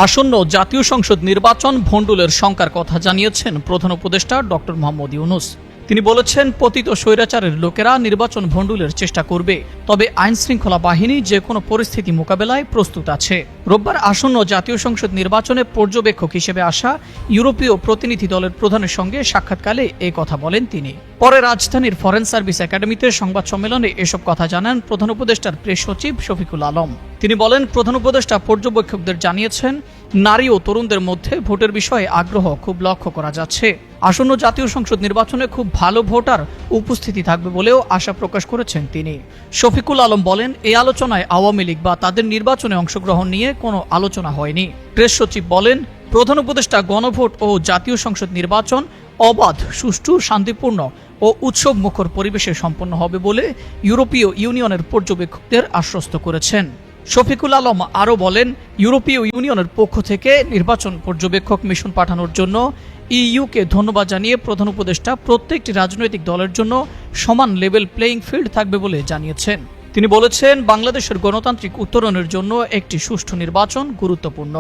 আসন্ন জাতীয় সংসদ নির্বাচন ভণ্ডুলের শঙ্কার কথা জানিয়েছেন প্রধান উপদেষ্টা ডক্টর মোহাম্মদ ইউনূস। তিনি বলেছেন, পতিত স্বৈরাচারের লোকেরা নির্বাচন ভণ্ডুলের চেষ্টা করবে, তবে আইন শৃঙ্খলা বাহিনী যে কোনো পরিস্থিতি মোকাবেলায় প্রস্তুত আছে। রোববার আসন্ন জাতীয় সংসদ নির্বাচনে পর্যবেক্ষক হিসেবে আসা ইউরোপীয় প্রতিনিধি দলের প্রধানের সঙ্গে সাক্ষাৎকালে এই কথা বলেন তিনি। পরে রাজধানীর ফরেন সার্ভিস একাডেমিতে সংবাদ সম্মেলনে এসব কথা জানান প্রধান উপদেষ্টার প্রেস সচিব শফিকুল আলম। তিনি বলেন, প্রধান উপদেষ্টা পর্যবেক্ষকদের জানিয়েছেন, নারী ও তরুণদের মধ্যে ভোটের বিষয়ে আগ্রহ খুব লক্ষ্য করা যাচ্ছে। আসন্ন জাতীয় সংসদ নির্বাচনে খুব ভালো ভোটার উপস্থিতি থাকবে বলেও আশা প্রকাশ করেছেন তিনি। শফিকুল আলম বলেন, এই আলোচনায় আওয়ামী লীগ বা তাদের নির্বাচনে অংশগ্রহণ নিয়ে কোনো আলোচনা হয়নি। প্রেস সচিব বলেন, প্রধান উপদেষ্টা গণভোট ও জাতীয় সংসদ নির্বাচন অবাধ, সুষ্ঠু, শান্তিপূর্ণ ও উৎসব মুখর পরিবেশে সম্পন্ন হবে বলে ইউরোপীয় ইউনিয়নের পর্যবেক্ষকদের আশ্বস্ত করেছেন। শফিকুল আলম আরও বলেন, ইউরোপীয় ইউনিয়নের পক্ষ থেকে নির্বাচন পর্যবেক্ষক মিশন পাঠানোর জন্য ইইউকে ধন্যবাদ জানিয়ে প্রধান উপদেষ্টা প্রত্যেকটি রাজনৈতিক দলের জন্য সমান লেভেল প্লেয়িং ফিল্ড থাকবে বলে জানিয়েছেন। তিনি বলেছেন, বাংলাদেশের গণতান্ত্রিক উত্তরণের জন্য একটি সুষ্ঠু নির্বাচন গুরুত্বপূর্ণ।